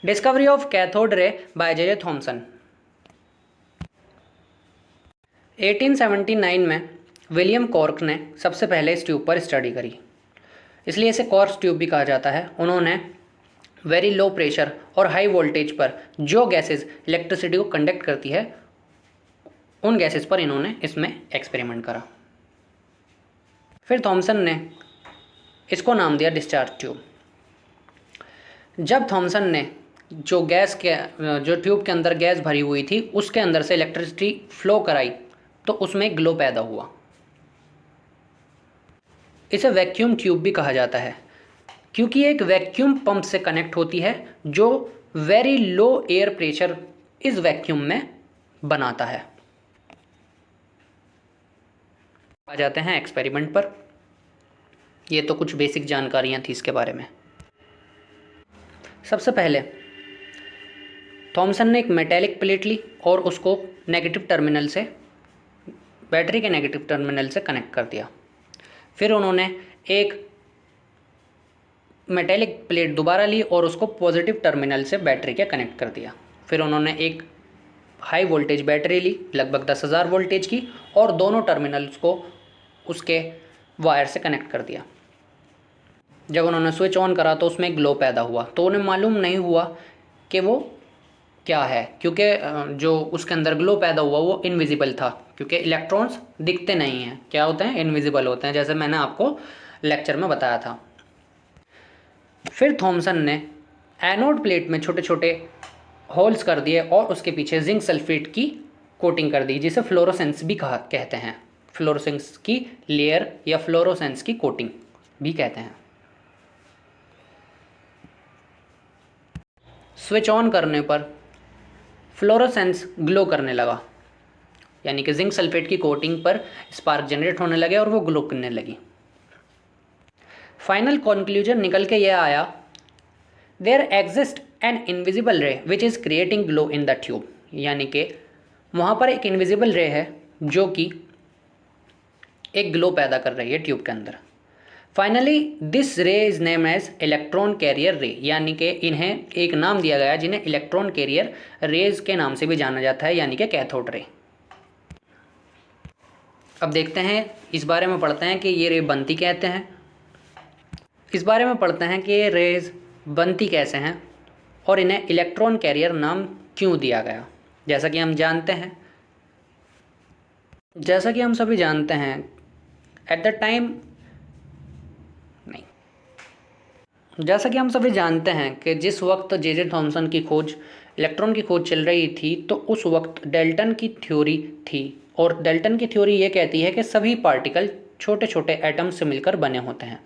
Discovery of cathode ray by J Thomson. 1879 में William cork ने सबसे पहले इस ट्यूब पर स्टडी करी, इसलिए इसे कॉर्क ट्यूब भी कहा जाता है। उन्होंने वेरी लो प्रेशर और हाई वोल्टेज पर जो गैसेस इलेक्ट्रिसिटी को कंडक्ट करती है उन गैसेस पर इन्होंने इसमें एक्सपेरिमेंट करा। फिर थॉमसन ने इसको नाम दिया डिस्चार्ज ट्यूब। जब थॉमसन ने जो ट्यूब के अंदर गैस भरी हुई थी उसके अंदर से इलेक्ट्रिसिटी फ्लो कराई तो उसमें ग्लो पैदा हुआ। इसे वैक्यूम ट्यूब भी कहा जाता है क्योंकि एक वैक्यूम पंप से कनेक्ट होती है जो वेरी लो एयर प्रेशर इस वैक्यूम में बनाता है। आ जाते हैं एक्सपेरिमेंट पर। ये तो कुछ बेसिक जानकारियां थी इसके बारे में। सबसे पहले थॉमसन ने एक मेटेलिक प्लेट ली और उसको नेगेटिव टर्मिनल से बैटरी के नेगेटिव टर्मिनल से कनेक्ट कर दिया। फिर उन्होंने एक मेटेलिक प्लेट दोबारा ली और उसको पॉजिटिव टर्मिनल से बैटरी के कनेक्ट कर दिया। फिर उन्होंने एक हाई वोल्टेज बैटरी ली लगभग 10,000 वोल्टेज की और दोनों टर्मिनल्स को उसके वायर से कनेक्ट कर दिया। जब उन्होंने स्विच ऑन करा तो उसमें ग्लो पैदा हुआ, तो उन्हें मालूम नहीं हुआ कि वो क्या है क्योंकि जो उसके अंदर ग्लो पैदा हुआ वो इनविजिबल था, क्योंकि इलेक्ट्रॉन्स दिखते नहीं हैं। क्या होते हैं? इनविजिबल होते हैं, जैसे मैंने आपको लेक्चर में बताया था। फिर थॉमसन ने एनोड प्लेट में छोटे छोटे होल्स कर दिए और उसके पीछे जिंक सल्फेट की कोटिंग कर दी, जिसे फ्लोरोसेंस भी कहते हैं। फ्लोरोसेंस की लेयर या फ्लोरोसेंस की कोटिंग भी कहते हैं। स्विच ऑन करने पर फ्लोरोसेंस ग्लो करने लगा, यानी कि जिंक सल्फेट की कोटिंग पर स्पार्क जनरेट होने लगे और वो ग्लो करने लगी। फाइनल कंक्लूजन निकल के यह आया, देयर एग्जिस्ट एन इनविजिबल रे which is creating glow in the tube, यानी कि वहाँ पर एक इनविजिबल रे है जो कि एक ग्लो पैदा कर रही है ट्यूब के अंदर। Finally this ray is name as electron carrier ray, यानी कि इन्हें एक नाम दिया गया जिन्हें इलेक्ट्रॉन कैरियर रेज के नाम से भी जाना जाता है, यानी कि कैथोड रे। अब देखते हैं, इस बारे में पढ़ते हैं कि ये रे बनती कहते हैं। इस बारे में पढ़ते हैं कि ये रेज बनती कैसे हैं और इन्हें इलेक्ट्रॉन कैरियर नाम क्यों दिया गया। जैसा कि हम सभी जानते हैं एट द टाइम जैसा कि हम सभी जानते हैं कि जिस वक्त जे थॉमसन की खोज इलेक्ट्रॉन की खोज चल रही थी तो उस वक्त डाल्टन की थ्योरी थी, और डाल्टन की थ्योरी ये कहती है कि सभी पार्टिकल छोटे छोटे एटम से मिलकर बने होते हैं।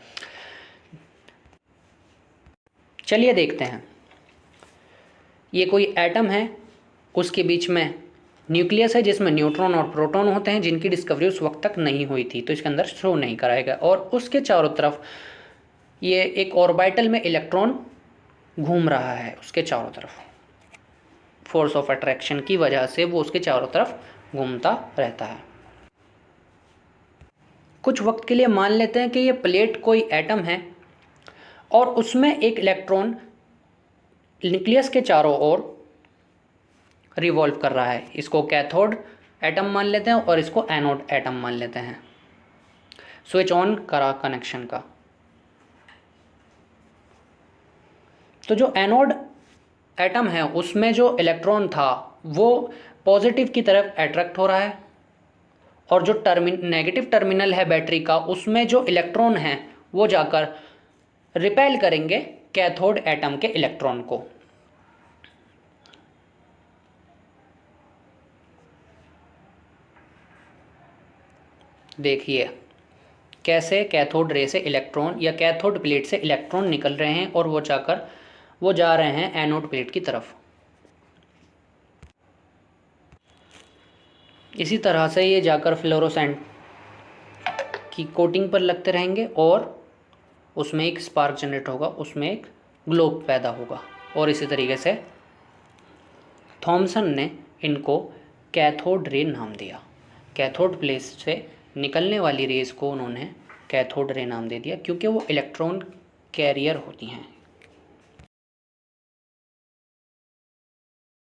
चलिए देखते हैं। ये कोई एटम है, उसके बीच में न्यूक्लियस है जिसमें न्यूट्रॉन और प्रोटॉन होते हैं, जिनकी डिस्कवरी उस वक्त तक नहीं हुई थी, तो इसके अंदर शो नहीं कराएगा। और उसके चारों तरफ ये एक ऑर्बिटल में इलेक्ट्रॉन घूम रहा है, उसके चारों तरफ फोर्स ऑफ अट्रैक्शन की वजह से वो उसके चारों तरफ घूमता रहता है। कुछ वक्त के लिए मान लेते हैं कि ये प्लेट कोई एटम है और उसमें एक इलेक्ट्रॉन न्यूक्लियस के चारों ओर रिवॉल्व कर रहा है। इसको कैथोड एटम मान लेते हैं और इसको एनोड एटम मान लेते हैं। स्विच ऑन करा कनेक्शन का, तो जो एनोड एटम है उसमें जो इलेक्ट्रॉन था वो पॉजिटिव की तरफ अट्रैक्ट हो रहा है, और जो नेगेटिव टर्मिनल है बैटरी का उसमें जो इलेक्ट्रॉन है वो जाकर रिपेल करेंगे कैथोड एटम के इलेक्ट्रॉन को। देखिए कैसे कैथोड रे से इलेक्ट्रॉन या कैथोड प्लेट से इलेक्ट्रॉन निकल रहे हैं और वो जा रहे हैं एनोड प्लेट की तरफ। इसी तरह से ये जाकर फ्लोरोसेंट की कोटिंग पर लगते रहेंगे और उसमें एक स्पार्क जनरेट होगा, उसमें एक ग्लो पैदा होगा, और इसी तरीके से थॉमसन ने इनको कैथोड रे नाम दिया। कैथोड प्लेट से निकलने वाली रेस को उन्होंने कैथोड रे नाम दे दिया क्योंकि वो इलेक्ट्रॉन कैरियर होती हैं।